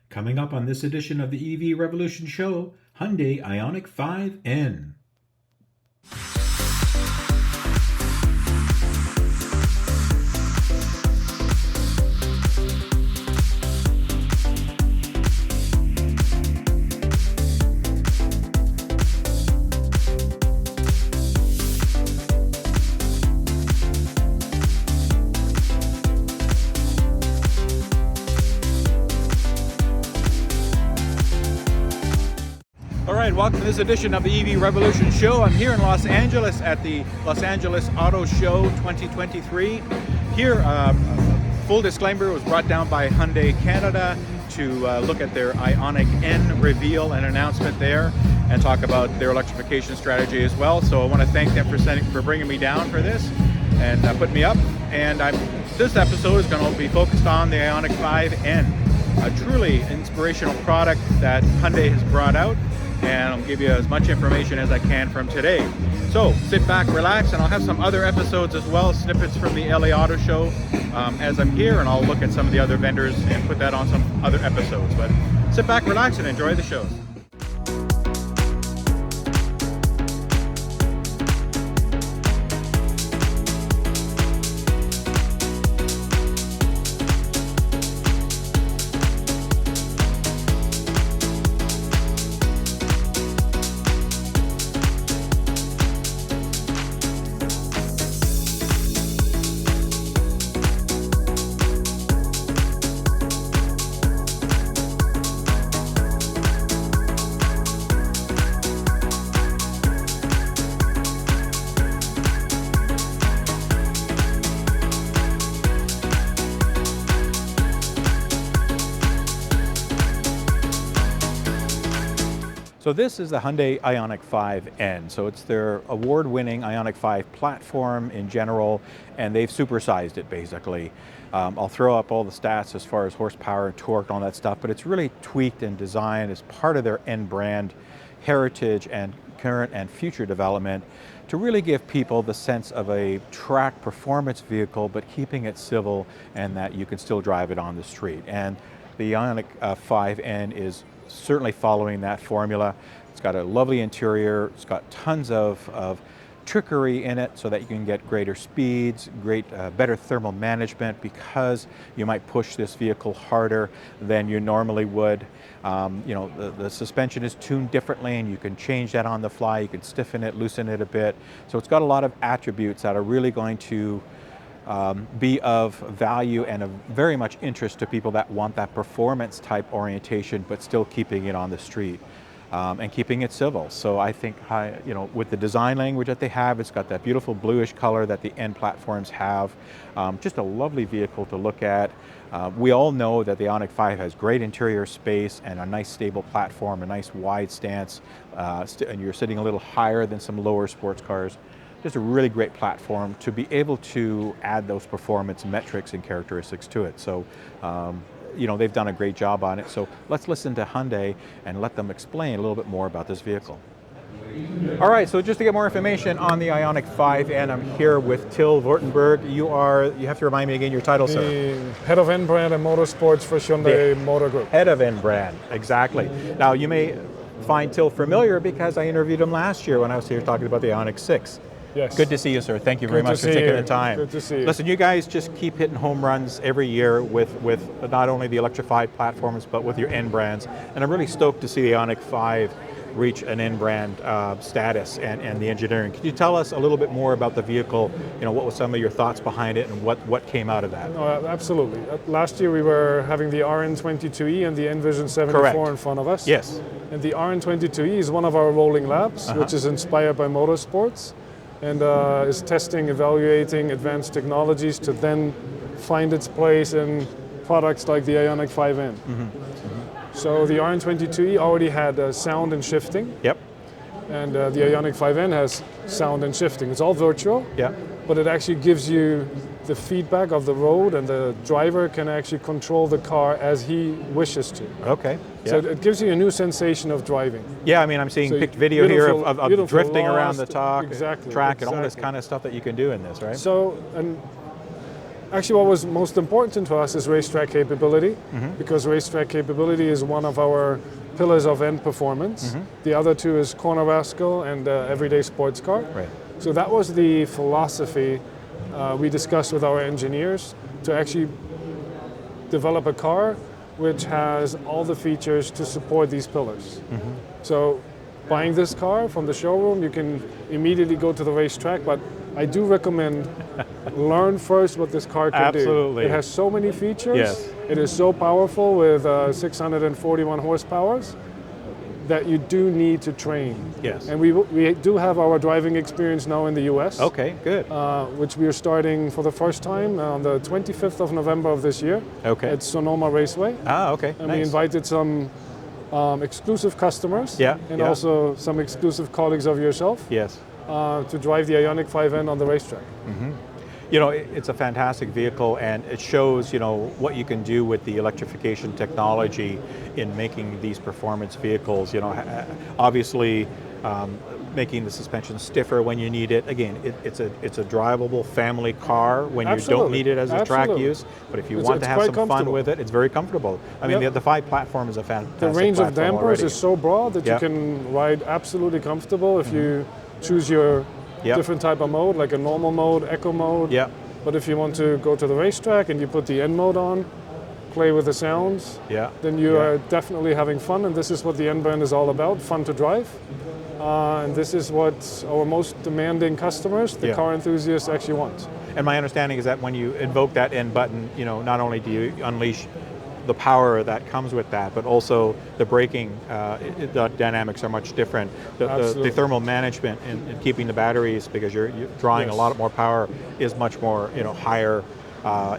Coming up on this edition of the EV Revolution Show, Hyundai IONIQ 5N. Welcome to this edition of the EV Revolution Show. I'm here in Los Angeles at the Los Angeles Auto Show 2023. Here, full disclaimer, was brought down by Hyundai Canada to look at their IONIQ N reveal and announcement there and talk about their electrification strategy as well. So I want to thank them for bringing me down for this and putting me up. And this episode is going to be focused on the IONIQ 5N, a truly inspirational product that Hyundai has brought out. And I'll give you as much information as I can from today. So sit back, relax, and I'll have some other episodes as well, snippets from the LA Auto Show as I'm here, and I'll look at some of the other vendors and put that on some other episodes. But sit back, relax, and enjoy the show. So this is the Hyundai IONIQ 5N. So it's their award-winning IONIQ 5 platform in general, and they've supersized it basically. I'll throw up all the stats as far as horsepower and torque and all that stuff, but it's really tweaked and designed as part of their N brand heritage and current and future development to really give people the sense of a track performance vehicle, but keeping it civil and that you can still drive it on the street. And the IONIQ 5N is certainly following that formula. It's got a lovely interior, it's got tons of trickery in it so that you can get greater speeds, better thermal management because you might push this vehicle harder than you normally would. The suspension is tuned differently and you can change that on the fly, you can stiffen it, loosen it a bit. So it's got a lot of attributes that are really going to be of value and of very much interest to people that want that performance type orientation, but still keeping it on the street and keeping it civil. So I think, with the design language that they have, it's got that beautiful bluish color that the N platforms have. Just a lovely vehicle to look at. We all know that the IONIQ 5 has great interior space and a nice stable platform, a nice wide stance, and you're sitting a little higher than some lower sports cars. Just a really great platform to be able to add those performance metrics and characteristics to it. So, they've done a great job on it. So let's listen to Hyundai and let them explain a little bit more about this vehicle. All right, so just to get more information on the IONIQ 5N, I'm here with Till Vonberg. You have to remind me again your title, sir. The head of N brand and motorsports for Hyundai Motor Group. Head of N brand, exactly. Now you may find Till familiar because I interviewed him last year when I was here talking about the IONIQ 6. Yes. Good to see you, sir. Thank you very much for taking the time. Good to see you. Listen, you guys just keep hitting home runs every year with not only the electrified platforms, but with your N brands. And I'm really stoked to see the IONIQ 5 reach an N brand status and the engineering. Could you tell us a little bit more about the vehicle? What was some of your thoughts behind it and what came out of that? No, absolutely. Last year we were having the RN22E and the Envision 74 Correct. In front of us. Yes. And the RN22E is one of our rolling labs, which is inspired by motorsports, and is testing, evaluating advanced technologies to then find its place in products like the IONIQ 5N. So the RN22E already had sound and shifting. Yep. And the IONIQ 5N has sound and shifting. It's all virtual, but it actually gives you the feedback of the road, and the driver can actually control the car as he wishes to. Okay. So it gives you a new sensation of driving. Yeah, I mean, I'm seeing picked video here of drifting around the track and all this kind of stuff that you can do in this, right? So, and Actually, what was most important to us is racetrack capability, because racetrack capability is one of our pillars of end performance. The other two is corner rascal and everyday sports car. Right. So that was the philosophy we discussed with our engineers to actually develop a car which has all the features to support these pillars. So buying this car from the showroom, you can immediately go to the racetrack, but I do recommend learn first what this car can Absolutely. do. It has so many features. Yes. It is so powerful with 641 horsepower that you do need to train. Yes. And we do have our driving experience now in the US. Okay, good. Which we are starting for the first time on the 25th of November of this year Okay. at Sonoma Raceway. Ah, okay, And nice. we invited some exclusive customers Yeah, and yeah. also some exclusive colleagues of yourself Yes. to drive the IONIQ 5N on the racetrack. You know, it's a fantastic vehicle, and it shows, you know, what you can do with the electrification technology in making these performance vehicles. You know, obviously making the suspension stiffer when you need it. Again, it's a drivable family car when you don't Absolutely. need it as a track Absolutely. use. But if you It's- want to it's have quite some fun comfortable. with it, it's very comfortable. I mean, Yep. the 5 platform is a fantastic The range of platform dampers already. is so broad that Yep. you can ride absolutely comfortable if you choose your Yep. different type of mode, like a normal mode, eco mode. Yeah, But if you want to go to the racetrack and you put the N mode on, play with the sounds, yeah. then you Yeah. are definitely having fun, and this is what the N-Band is all about, fun to drive. And this is what our most demanding customers, the Yeah. car enthusiasts, actually want. And my understanding is that when you invoke that end button, you know, not only do you unleash the power that comes with that, but also the braking, the dynamics are much different. The Absolutely. thermal management in keeping the batteries, because you're drawing Yes. a lot more power, is much more, you know, higher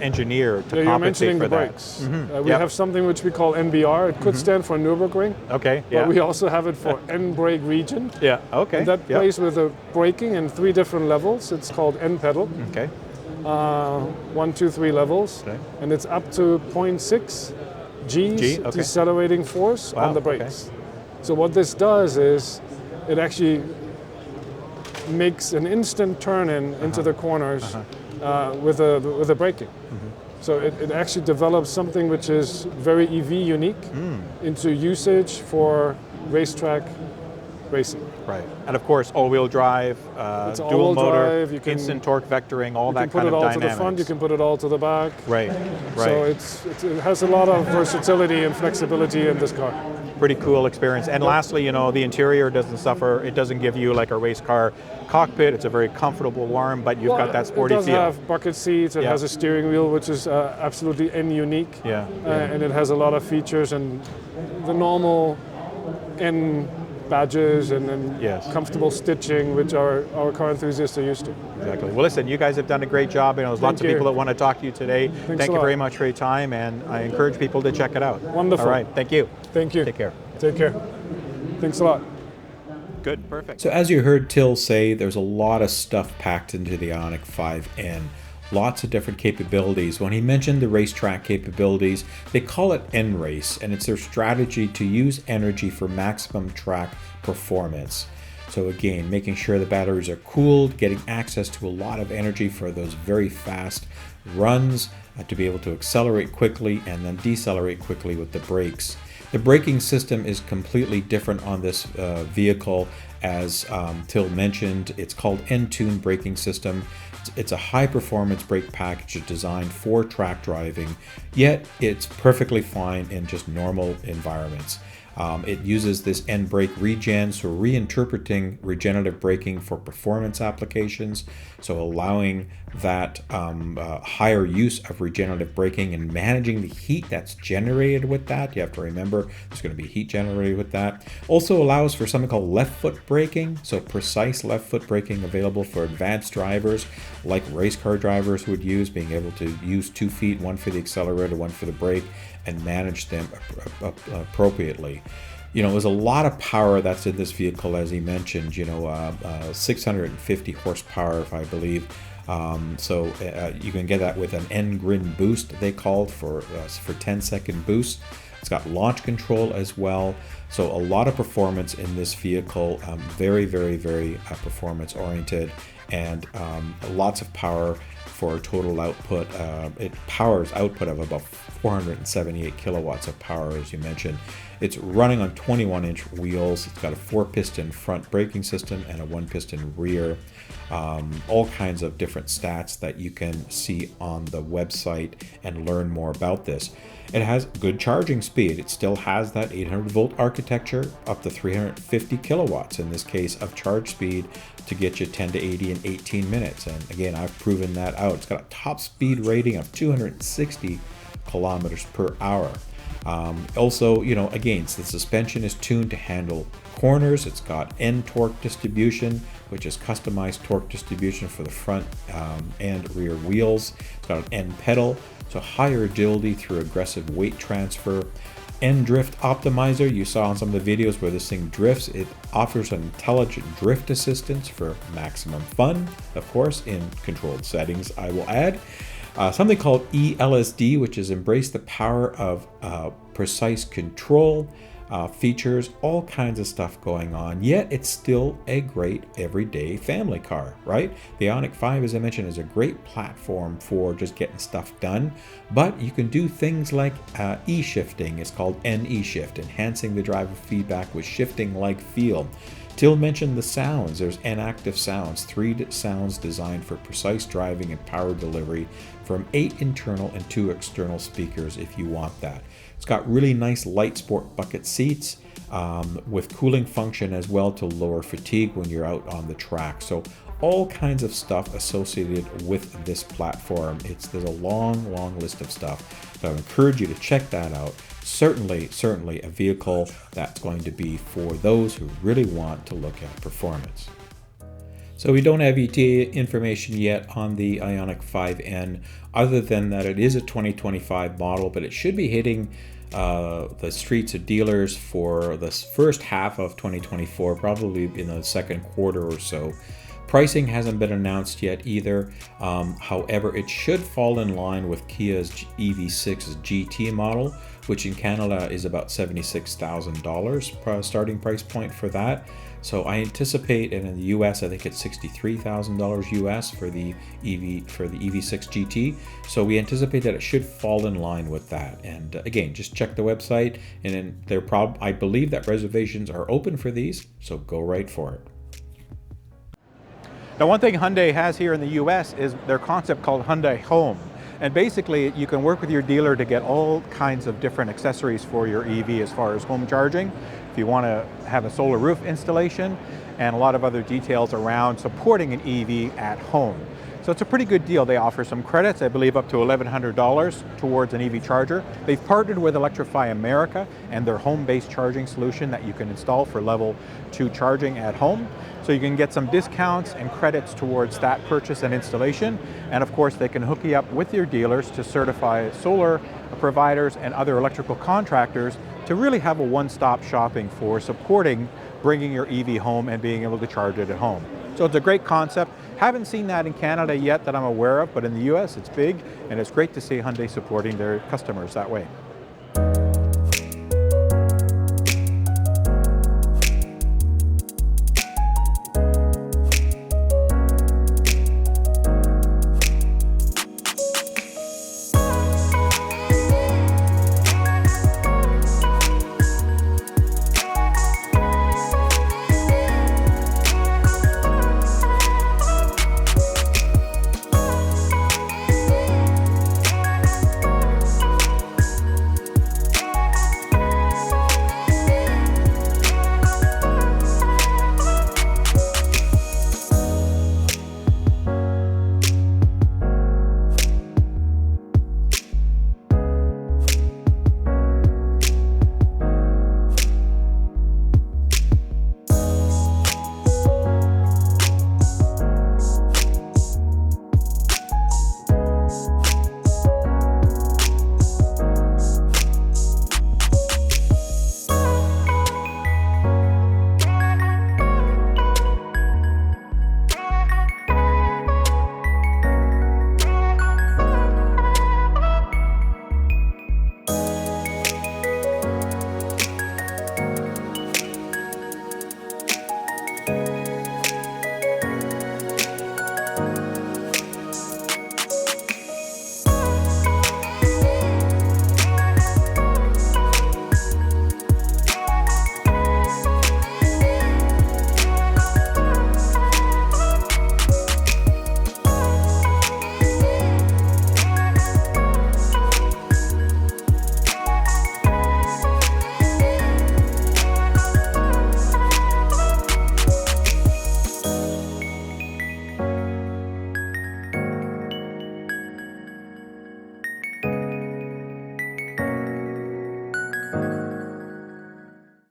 engineered to Yeah, you're compensate mentioning for the that. brakes. We Yep. have something which we call NBR. It could stand for Nürburgring, Okay, but yeah. we also have it for N-brake region. Yeah, okay. And that Yep. plays with the braking in 3 different levels. It's called N-pedal, Okay, 1, 2, 3 levels. Okay. And it's up to 0.6 G's G, okay. decelerating force Wow, on the okay. brakes. So what this does is it actually makes an instant turn into the corners with the braking. So it actually develops something which is very EV unique into usage for racetrack racing. right. And of course, all-wheel drive, It's dual all-wheel motor, drive, you can- instant torque vectoring, all You that can put kind it of all dynamics. to the front, you can put it all to the back. Right, right. So it has a lot of versatility and flexibility in this car. Pretty cool experience. And lastly, you know, the interior doesn't suffer. It doesn't give you like a race car cockpit. It's a very comfortable, warm, but you've got that sporty It does feel. have bucket seats, it Yeah. has a steering wheel which is absolutely N unique. Yeah, yeah. And it has a lot of features and the normal N badges and Yes. comfortable stitching which our car enthusiasts are used to. Exactly. Well, listen, you guys have done a great job. You know, there's lots of you. people that want to talk to you today. Thank a you lot. very much for your time, and I encourage people to check it out. Wonderful. All right. Thank you. Thank you. Take care. Take care. Thanks a lot. Good. Perfect. So as you heard Till say, there's a lot of stuff packed into the IONIQ 5N. Lots of different capabilities. When he mentioned the racetrack capabilities, they call it N-Race, and it's their strategy to use energy for maximum track performance. So again, making sure the batteries are cooled, getting access to a lot of energy for those very fast runs, to be able to accelerate quickly and then decelerate quickly with the brakes. The braking system is completely different on this vehicle. As Till mentioned, it's called N-Tune braking system. It's a high-performance brake package designed for track driving, yet it's perfectly fine in just normal environments. It uses this N-brake regen, so reinterpreting regenerative braking for performance applications, so allowing that higher use of regenerative braking and managing the heat that's generated with that. You have to remember there's going to be heat generated with that. Also allows for something called left foot braking, so precise left foot braking available for advanced drivers like race car drivers would use, being able to use 2 feet, one for the accelerator, one for the brake, and manage them appropriately. You know, there's a lot of power that's in this vehicle, as he mentioned, 650 horsepower, if I believe. So you can get that with an N-Grin boost, they called, for 10-second boost. It's got launch control as well. So a lot of performance in this vehicle, very, very, very performance oriented. and lots of power for a total output. It powers output of about 478 kilowatts of power, as you mentioned. It's running on 21-inch wheels. It's got a 4-piston front braking system and a 1-piston rear. All kinds of different stats that you can see on the website and learn more about this. It has good charging speed. It still has that 800-volt architecture, up to 350 kilowatts in this case of charge speed to get you 10 to 80 in 18 minutes. And again, I've proven that out. It's got a top speed rating of 260 kilometers per hour. Also, you know, again, the suspension is tuned to handle corners. It's got N torque distribution, which is customized torque distribution for the front and rear wheels. It's got an N pedal, so higher agility through aggressive weight transfer. N drift optimizer, you saw in some of the videos where this thing drifts. It offers an intelligent drift assistance for maximum fun, of course, in controlled settings, I will add. Something called eLSD, which is embrace the power of precise control, features all kinds of stuff going on, yet it's still a great everyday family car, right? The IONIQ 5, as I mentioned, is a great platform for just getting stuff done, but you can do things like e-shifting. It's called N-E-Shift, enhancing the driver feedback with shifting-like feel. Till mentioned the sounds. There's N-Active sounds, 3 sounds designed for precise driving and power delivery from 8 internal and 2 external speakers if you want that. It's got really nice light sport bucket seats with cooling function as well to lower fatigue when you're out on the track. So all kinds of stuff associated with this platform. There's a long list of stuff. So I encourage you to check that out. Certainly a vehicle that's going to be for those who really want to look at performance. So we don't have ETA information yet on the IONIQ 5N, other than that it is a 2025 model, but it should be hitting the streets of dealers for the first half of 2024, probably in the second quarter or so. Pricing hasn't been announced yet either. However, it should fall in line with Kia's EV6 GT model, which in Canada is about $76,000 starting price point for that. So I anticipate, and in the US, I think it's $63,000 US for the EV6 GT. So we anticipate that it should fall in line with that. And again, just check the website, and then I believe that reservations are open for these, so go right for it. Now, one thing Hyundai has here in the US is their concept called Hyundai Home. And basically, you can work with your dealer to get all kinds of different accessories for your EV as far as home charging. If you want to have a solar roof installation and a lot of other details around supporting an EV at home. So it's a pretty good deal. They offer some credits, I believe up to $1,100 towards an EV charger. They've partnered with Electrify America and their home-based charging solution that you can install for level 2 charging at home. So you can get some discounts and credits towards that purchase and installation. And of course, they can hook you up with your dealers to certify solar providers and other electrical contractors to really have a one-stop shopping for supporting bringing your EV home and being able to charge it at home. So it's a great concept. Haven't seen that in Canada yet that I'm aware of, but in the US it's big, and it's great to see Hyundai supporting their customers that way.